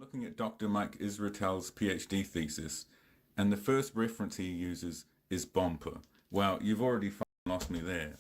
Looking at Dr. Mike Israetel's PhD thesis, and the first reference he uses is Bomper. Well, you've already lost me there.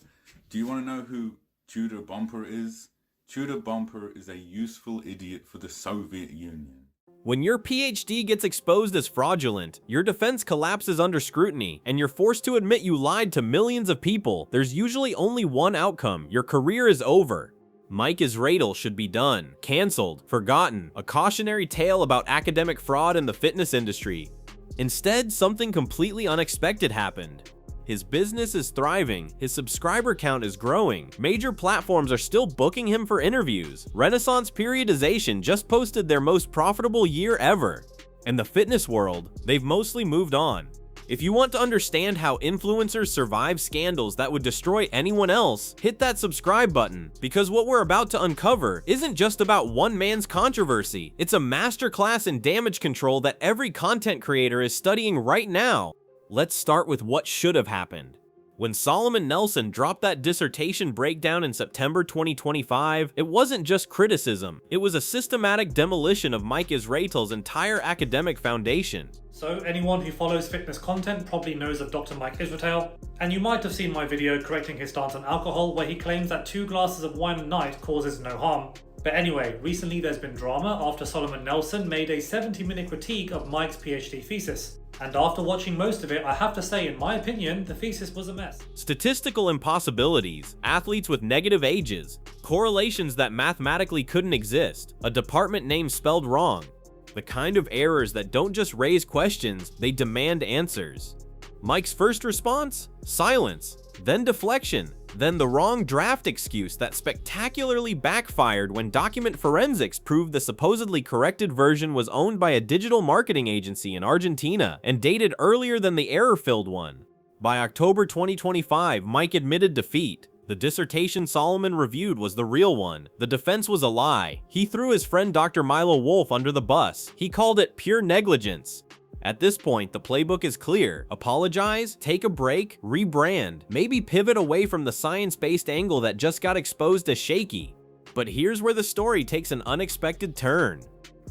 Do you want to know who Tudor Bomper is? Tudor Bomper is a useful idiot for the Soviet Union. When your PhD gets exposed as fraudulent, your defense collapses under scrutiny, and you're forced to admit you lied to millions of people, there's usually only one outcome: your career is over. Mike Israetel should be done, cancelled, forgotten, a cautionary tale about academic fraud in the fitness industry. Instead, something completely unexpected happened. His business is thriving, his subscriber count is growing, major platforms are still booking him for interviews, Renaissance Periodization just posted their most profitable year ever. In the fitness world, they've mostly moved on. If you want to understand how influencers survive scandals that would destroy anyone else, hit that subscribe button, because what we're about to uncover isn't just about one man's controversy, it's a masterclass in damage control that every content creator is studying right now. Let's start with what should have happened. When Solomon Nelson dropped that dissertation breakdown in September 2025, it wasn't just criticism, it was a systematic demolition of Mike Israetel's entire academic foundation. So anyone who follows fitness content probably knows of Dr. Mike Israetel, and you might have seen my video correcting his stance on alcohol where he claims that 2 glasses of wine a night causes no harm. But anyway, recently there's been drama after Solomon Nelson made a 70-minute critique of Mike's PhD thesis. And after watching most of it, I have to say, in my opinion, the thesis was a mess. Statistical impossibilities, athletes with negative ages, correlations that mathematically couldn't exist, a department name spelled wrong. The kind of errors that don't just raise questions, they demand answers. Mike's first response? Silence, then deflection, then the wrong draft excuse that spectacularly backfired when document forensics proved the supposedly corrected version was owned by a digital marketing agency in Argentina and dated earlier than the error-filled one. By October 2025, Mike admitted defeat. The dissertation Solomon reviewed was the real one. The defense was a lie. He threw his friend Dr. Milo Wolf under the bus. He called it pure negligence. At this point, the playbook is clear. Apologize, take a break, rebrand, maybe pivot away from the science-based angle that just got exposed as shaky. But here's where the story takes an unexpected turn.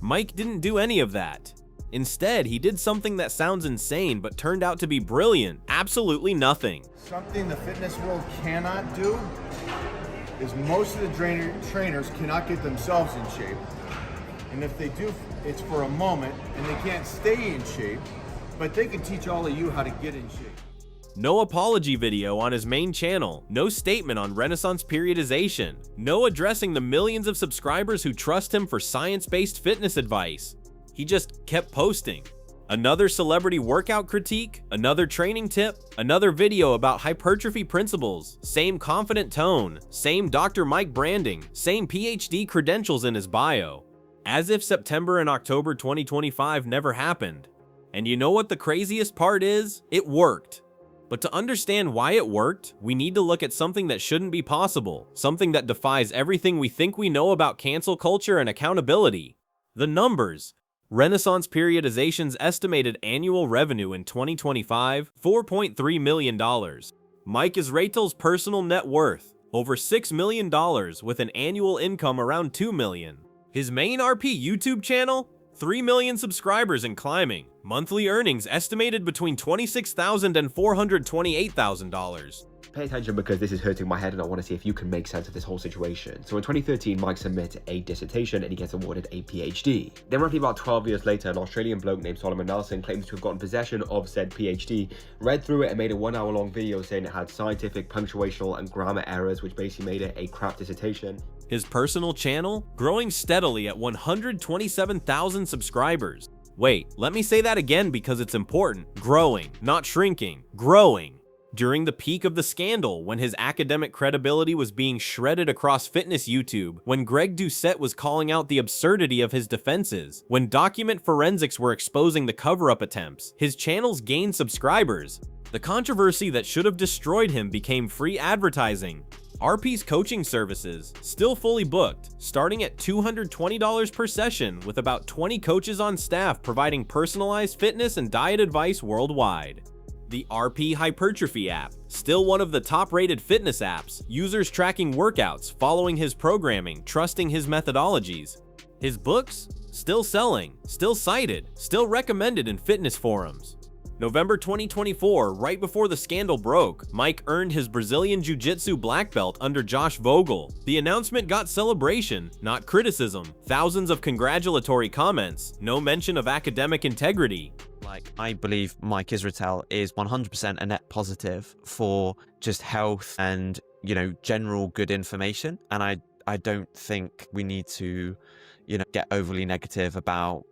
Mike didn't do any of that. Instead, he did something that sounds insane but turned out to be brilliant. Absolutely nothing. Something the fitness world cannot do is most of the trainers cannot get themselves in shape. And if they do, it's for a moment, and they can't stay in shape, but they can teach all of you how to get in shape. No apology video on his main channel, no statement on Renaissance Periodization, no addressing the millions of subscribers who trust him for science-based fitness advice. He just kept posting. Another celebrity workout critique, another training tip, another video about hypertrophy principles, same confident tone, same Dr. Mike branding, same PhD credentials in his bio. As if September and October 2025 never happened. And you know what the craziest part is? It worked. But to understand why it worked, we need to look at something that shouldn't be possible, something that defies everything we think we know about cancel culture and accountability. The numbers. Renaissance Periodization's estimated annual revenue in 2025, $4.3 million. Mike Israetel's personal net worth, over $6 million with an annual income around $2 million. His main RP YouTube channel? 3 million subscribers and climbing. Monthly earnings estimated between $26,000 and $428,000. Pay attention because this is hurting my head and I want to see if you can make sense of this whole situation. So in 2013, Mike submits a dissertation and he gets awarded a PhD. Then roughly about 12 years later, an Australian bloke named Solomon Nelson claims to have gotten possession of said PhD, read through it and made a 1 hour long video saying it had scientific, punctuational and grammar errors, which basically made it a crap dissertation. His personal channel? Growing steadily at 127,000 subscribers. Wait, let me say that again because it's important. Growing, not shrinking. Growing. During the peak of the scandal, when his academic credibility was being shredded across fitness YouTube, when Greg Doucette was calling out the absurdity of his defenses, when document forensics were exposing the cover-up attempts, his channels gained subscribers. The controversy that should have destroyed him became free advertising. RP's coaching services, still fully booked, starting at $220 per session with about 20 coaches on staff providing personalized fitness and diet advice worldwide. The RP Hypertrophy app, still one of the top-rated fitness apps, users tracking workouts, following his programming, trusting his methodologies. His books? Still selling, still cited, still recommended in fitness forums. November 2024, right before the scandal broke, Mike earned his Brazilian Jiu-Jitsu black belt under Josh Vogel. The announcement got celebration, not criticism. Thousands of congratulatory comments, no mention of academic integrity. I believe Mike Israetel is 100% a net positive for just health and, general good information. And I don't think we need to, get overly negative about,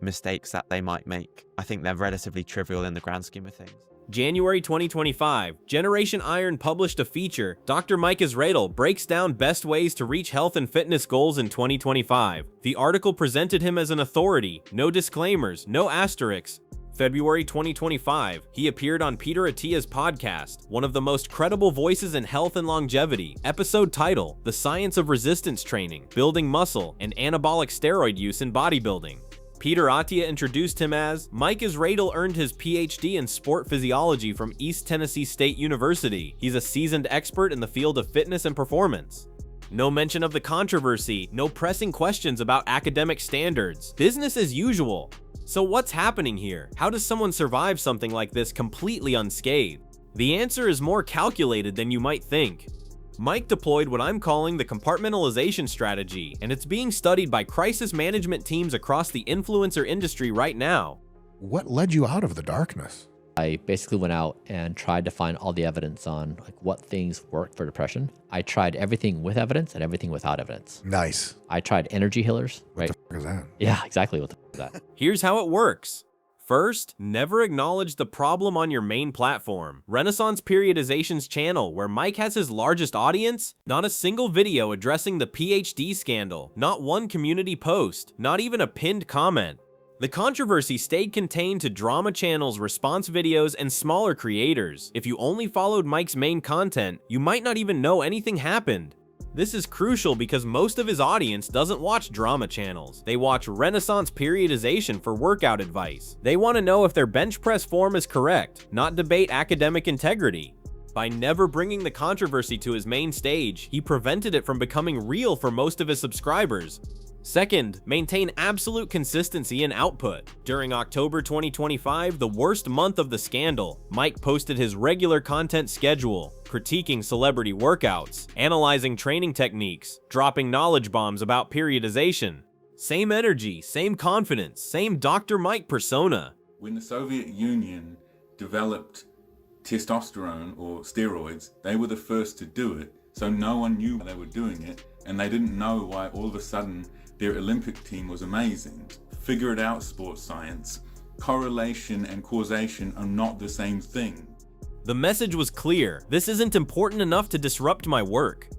mistakes that they might make. I think they're relatively trivial in the grand scheme of things. January 2025, Generation Iron published a feature. Dr. Mike Israetel breaks down best ways to reach health and fitness goals in 2025. The article presented him as an authority, no disclaimers, no asterisks. February 2025, he appeared on Peter Attia's podcast, one of the most credible voices in health and longevity. Episode title, The Science of Resistance Training, Building Muscle, and Anabolic Steroid Use in Bodybuilding. Peter Attia introduced him as, Mike Israetel earned his PhD in sport physiology from East Tennessee State University. He's a seasoned expert in the field of fitness and performance. No mention of the controversy, no pressing questions about academic standards. Business as usual. So what's happening here? How does someone survive something like this completely unscathed? The answer is more calculated than you might think. Mike deployed what I'm calling the compartmentalization strategy, and it's being studied by crisis management teams across the influencer industry right now. What led you out of the darkness? I basically went out and tried to find all the evidence on what things work for depression. I tried everything with evidence and everything without evidence. Nice. I tried energy healers. Right? What the fuck is that? Yeah, exactly. What the fuck is that? Here's how it works. First, never acknowledge the problem on your main platform. Renaissance Periodization's channel, where Mike has his largest audience, not a single video addressing the PhD scandal, not one community post, not even a pinned comment. The controversy stayed contained to drama channels, response videos, and smaller creators. If you only followed Mike's main content, you might not even know anything happened. This is crucial because most of his audience doesn't watch drama channels. They watch Renaissance Periodization for workout advice. They want to know if their bench press form is correct, not debate academic integrity. By never bringing the controversy to his main stage, he prevented it from becoming real for most of his subscribers. Second, maintain absolute consistency in output. During October 2025, the worst month of the scandal, Mike posted his regular content schedule, critiquing celebrity workouts, analyzing training techniques, dropping knowledge bombs about periodization. Same energy, same confidence, same Dr. Mike persona. When the Soviet Union developed testosterone or steroids, they were the first to do it, so no one knew why they were doing it, and they didn't know why all of a sudden their Olympic team was amazing. Figure it out, sports science. Correlation and causation are not the same thing. The message was clear. This isn't important enough to disrupt my work.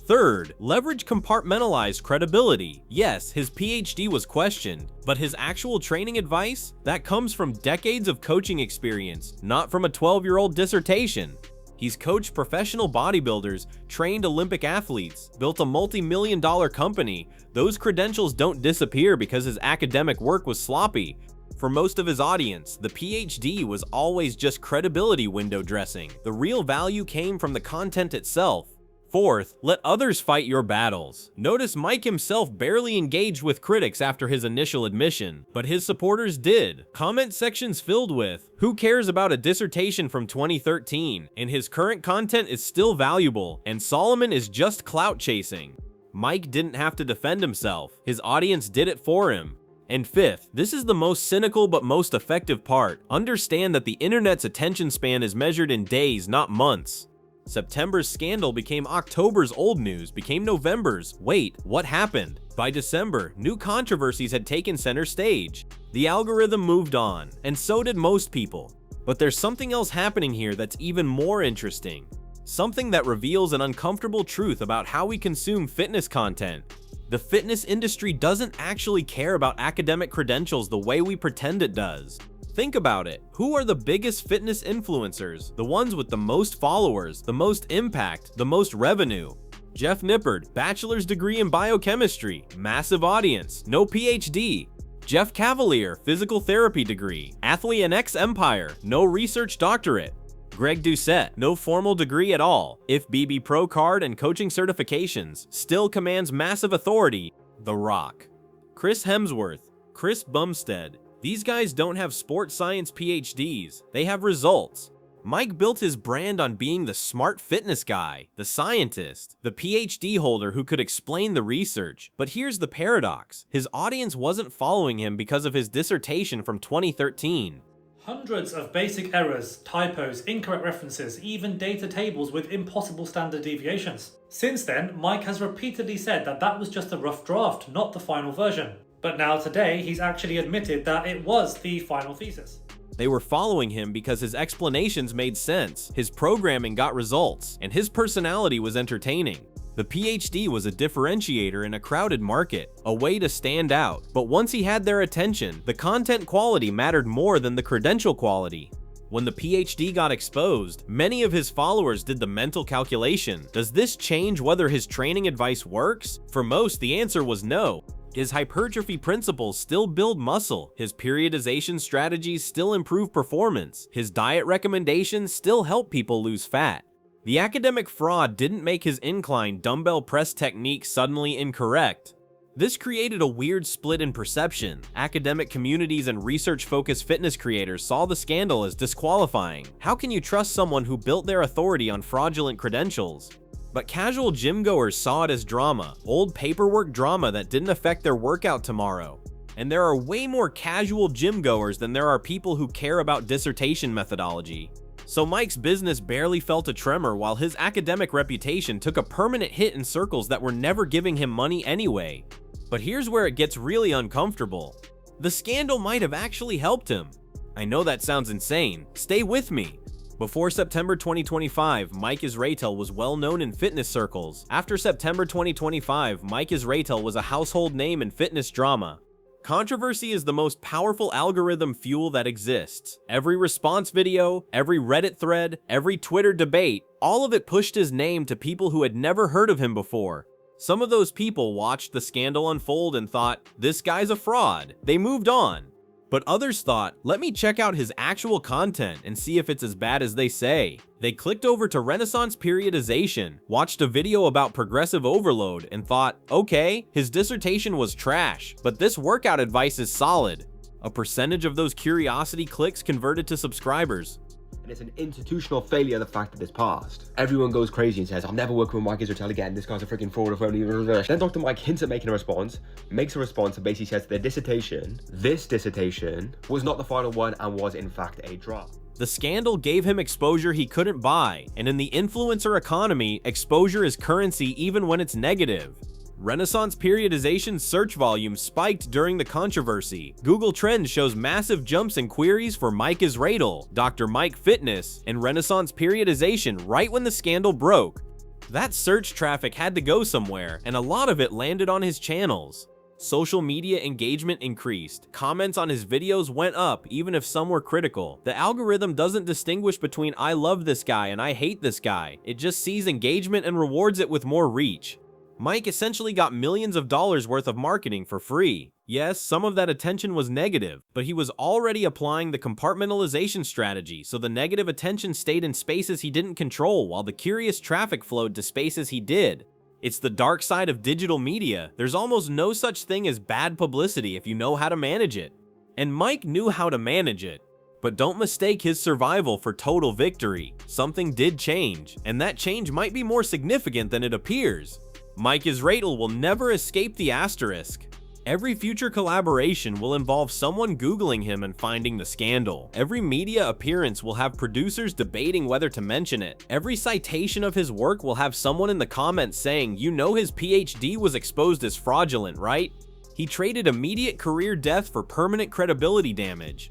Third, leverage compartmentalized credibility. Yes, his PhD was questioned, but his actual training advice? That comes from decades of coaching experience, not from a 12-year-old dissertation. He's coached professional bodybuilders, trained Olympic athletes, built a multi-million-dollar company. Those credentials don't disappear because his academic work was sloppy. For most of his audience, the PhD was always just credibility window dressing. The real value came from the content itself. Fourth, let others fight your battles. Notice Mike himself barely engaged with critics after his initial admission, but his supporters did. Comment sections filled with, "Who cares about a dissertation from 2013? And his current content is still valuable, and Solomon is just clout chasing." Mike didn't have to defend himself. His audience did it for him. And fifth, this is the most cynical but most effective part. Understand that the internet's attention span is measured in days, not months. September's scandal became October's old news, became November's. Wait, what happened? By December, new controversies had taken center stage. The algorithm moved on, and so did most people. But there's something else happening here that's even more interesting. Something that reveals an uncomfortable truth about how we consume fitness content. The fitness industry doesn't actually care about academic credentials the way we pretend it does. Think about it. Who are the biggest fitness influencers? The ones with the most followers, the most impact, the most revenue. Jeff Nippard, bachelor's degree in biochemistry, massive audience, no PhD. Jeff Cavalier, physical therapy degree, Athlete and Empire, no research doctorate. Greg Doucette, no formal degree at all, IFBB Pro card and coaching certifications, still commands massive authority. The Rock. Chris Hemsworth, Chris Bumstead. These guys don't have sports science PhDs, they have results. Mike built his brand on being the smart fitness guy, the scientist, the PhD holder who could explain the research. But here's the paradox. His audience wasn't following him because of his dissertation from 2013. Hundreds of basic errors, typos, incorrect references, even data tables with impossible standard deviations. Since then, Mike has repeatedly said that that was just a rough draft, not the final version. But now today, he's actually admitted that it was the final thesis. They were following him because his explanations made sense, his programming got results, and his personality was entertaining. The PhD was a differentiator in a crowded market, a way to stand out. But once he had their attention, the content quality mattered more than the credential quality. When the PhD got exposed, many of his followers did the mental calculation. Does this change whether his training advice works? For most, the answer was no. His hypertrophy principles still build muscle, his periodization strategies still improve performance, his diet recommendations still help people lose fat. The academic fraud didn't make his incline dumbbell press technique suddenly incorrect. This created a weird split in perception. Academic communities and research-focused fitness creators saw the scandal as disqualifying. How can you trust someone who built their authority on fraudulent credentials? But casual gym-goers saw it as drama, old paperwork drama that didn't affect their workout tomorrow. And there are way more casual gym-goers than there are people who care about dissertation methodology. So Mike's business barely felt a tremor while his academic reputation took a permanent hit in circles that were never giving him money anyway. But here's where it gets really uncomfortable. The scandal might have actually helped him. I know that sounds insane. Stay with me. Before September 2025, Mike Israetel was well known in fitness circles. After September 2025, Mike Israetel was a household name in fitness drama. Controversy is the most powerful algorithm fuel that exists. Every response video, every Reddit thread, every Twitter debate, all of it pushed his name to people who had never heard of him before. Some of those people watched the scandal unfold and thought, this guy's a fraud. They moved on. But others thought, let me check out his actual content and see if it's as bad as they say. They clicked over to Renaissance Periodization, watched a video about progressive overload, and thought, okay, his dissertation was trash, but this workout advice is solid. A percentage of those curiosity clicks converted to subscribers. And it's an institutional failure, the fact that it's passed. Everyone goes crazy and says, I'm never working with Mike Israetel again, this guy's a freaking fraud of only. Then Dr. Mike hints at making a response, makes a response, and basically says this dissertation, was not the final one and was in fact a draft. The scandal gave him exposure he couldn't buy, and in the influencer economy, exposure is currency even when it's negative. Renaissance Periodization search volume spiked during the controversy. Google Trends shows massive jumps in queries for Mike Israetel, Dr. Mike Fitness, and Renaissance Periodization right when the scandal broke. That search traffic had to go somewhere, and a lot of it landed on his channels. Social media engagement increased. Comments on his videos went up, even if some were critical. The algorithm doesn't distinguish between I love this guy and I hate this guy. It just sees engagement and rewards it with more reach. Mike essentially got millions of dollars worth of marketing for free. Yes, some of that attention was negative, but he was already applying the compartmentalization strategy, so the negative attention stayed in spaces he didn't control while the curious traffic flowed to spaces he did. It's the dark side of digital media. There's almost no such thing as bad publicity if you know how to manage it. And Mike knew how to manage it. But don't mistake his survival for total victory. Something did change, and that change might be more significant than it appears. Mike Israetel will never escape the asterisk. Every future collaboration will involve someone Googling him and finding the scandal. Every media appearance will have producers debating whether to mention it. Every citation of his work will have someone in the comments saying, you know his PhD was exposed as fraudulent, right? He traded immediate career death for permanent credibility damage.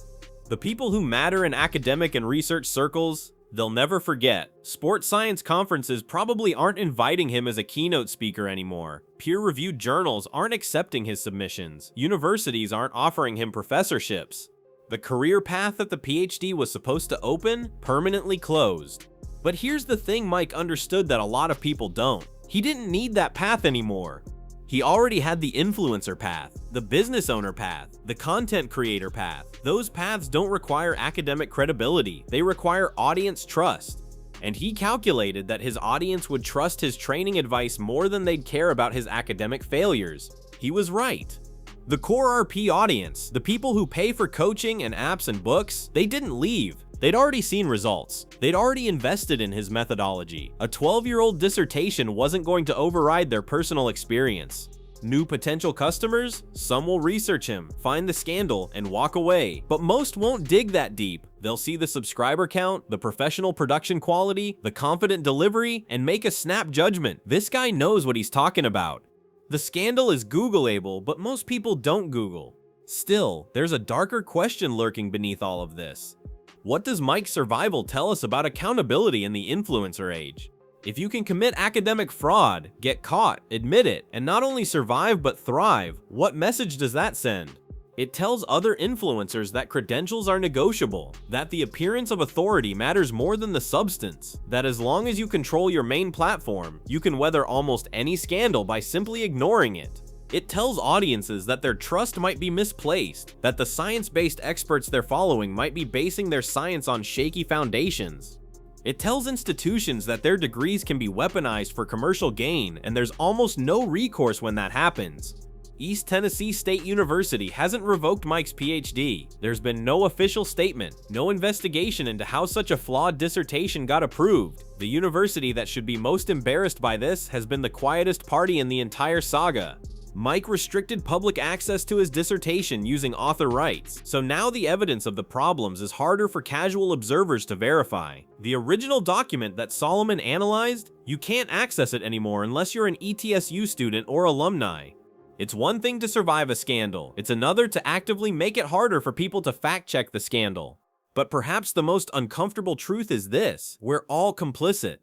The people who matter in academic and research circles, they'll never forget. Sports science conferences probably aren't inviting him as a keynote speaker anymore. Peer-reviewed journals aren't accepting his submissions. Universities aren't offering him professorships. The career path that the PhD was supposed to open permanently closed. But here's the thing Mike understood that a lot of people don't. He didn't need that path anymore. He already had the influencer path, the business owner path, the content creator path. Those paths don't require academic credibility, they require audience trust. And he calculated that his audience would trust his training advice more than they'd care about his academic failures. He was right. The core RP audience, the people who pay for coaching and apps and books, they didn't leave. They'd already seen results. They'd already invested in his methodology. A 12-year-old dissertation wasn't going to override their personal experience. New potential customers? Some will research him, find the scandal, and walk away. But most won't dig that deep. They'll see the subscriber count, the professional production quality, the confident delivery, and make a snap judgment. This guy knows what he's talking about. The scandal is Googleable, but most people don't Google. Still, there's a darker question lurking beneath all of this. What does Mike's survival tell us about accountability in the influencer age? If you can commit academic fraud, get caught, admit it, and not only survive but thrive, what message does that send? It tells other influencers that credentials are negotiable, that the appearance of authority matters more than the substance, that as long as you control your main platform, you can weather almost any scandal by simply ignoring it. It tells audiences that their trust might be misplaced, that the science-based experts they're following might be basing their science on shaky foundations. It tells institutions that their degrees can be weaponized for commercial gain, and there's almost no recourse when that happens. East Tennessee State University hasn't revoked Mike's PhD. There's been no official statement, no investigation into how such a flawed dissertation got approved. The university that should be most embarrassed by this has been the quietest party in the entire saga. Mike restricted public access to his dissertation using author rights, so now the evidence of the problems is harder for casual observers to verify. The original document that Solomon analyzed, you can't access it anymore unless you're an ETSU student or alumni. It's one thing to survive a scandal, it's another to actively make it harder for people to fact-check the scandal. But perhaps the most uncomfortable truth is this: we're all complicit.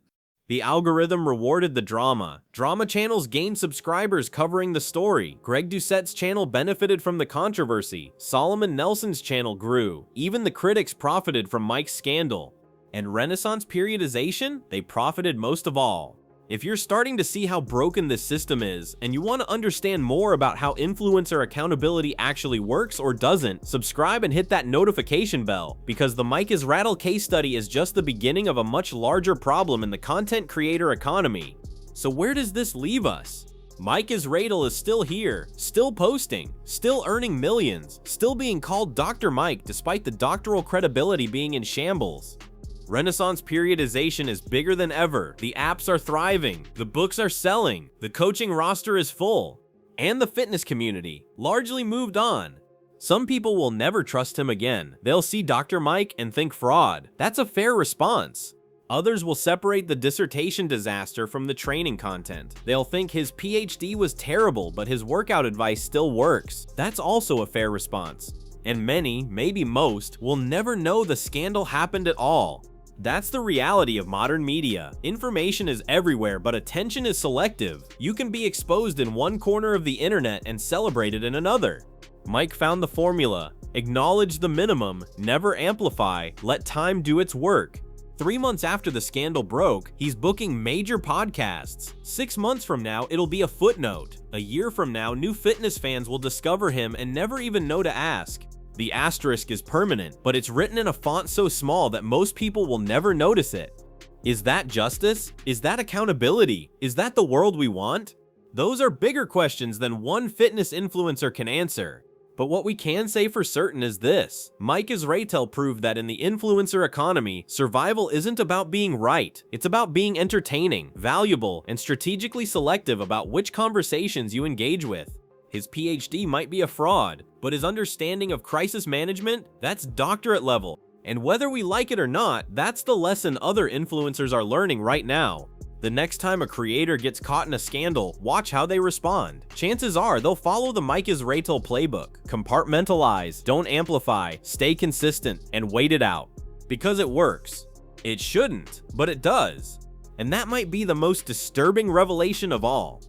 The algorithm rewarded the drama. Drama channels gained subscribers covering the story. Greg Doucette's channel benefited from the controversy. Solomon Nelson's channel grew. Even the critics profited from Mike's scandal. And Renaissance periodization? They profited most of all. If you're starting to see how broken this system is, and you want to understand more about how influencer accountability actually works or doesn't, subscribe and hit that notification bell, because the Mike Israetel case study is just the beginning of a much larger problem in the content creator economy. So where does this leave us? Mike Israetel is still here, still posting, still earning millions, still being called Dr. Mike despite the doctoral credibility being in shambles. Renaissance periodization is bigger than ever, the apps are thriving, the books are selling, the coaching roster is full, and the fitness community largely moved on. Some people will never trust him again. They'll see Dr. Mike and think fraud. That's a fair response. Others will separate the dissertation disaster from the training content. They'll think his PhD was terrible, but his workout advice still works. That's also a fair response. And many, maybe most, will never know the scandal happened at all. That's the reality of modern media. Information is everywhere, but attention is selective. You can be exposed in one corner of the internet and celebrated in another. Mike found the formula: acknowledge the minimum, never amplify, let time do its work. 3 months after the scandal broke, he's booking major podcasts. 6 months from now, it'll be a footnote. A year from now, new fitness fans will discover him and never even know to ask. The asterisk is permanent, but it's written in a font so small that most people will never notice it. Is that justice? Is that accountability? Is that the world we want? Those are bigger questions than one fitness influencer can answer. But what we can say for certain is this: Mike Israetel proved that in the influencer economy, survival isn't about being right. It's about being entertaining, valuable, and strategically selective about which conversations you engage with. His PhD might be a fraud, but his understanding of crisis management, that's doctorate level. And whether we like it or not, that's the lesson other influencers are learning right now. The next time a creator gets caught in a scandal, watch how they respond. Chances are they'll follow the Mike Israetel playbook: compartmentalize, don't amplify, stay consistent, and wait it out. Because it works. It shouldn't, but it does. And that might be the most disturbing revelation of all.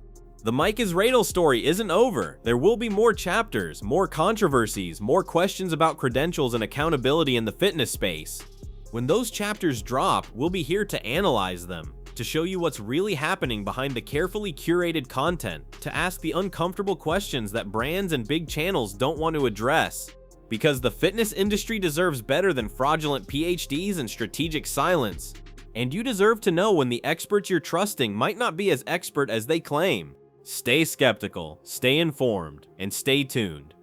The Mike Israetel story isn't over. There will be more chapters, more controversies, more questions about credentials and accountability in the fitness space. When those chapters drop, we'll be here to analyze them, to show you what's really happening behind the carefully curated content, to ask the uncomfortable questions that brands and big channels don't want to address. Because the fitness industry deserves better than fraudulent PhDs and strategic silence. And you deserve to know when the experts you're trusting might not be as expert as they claim. Stay skeptical, stay informed, and stay tuned.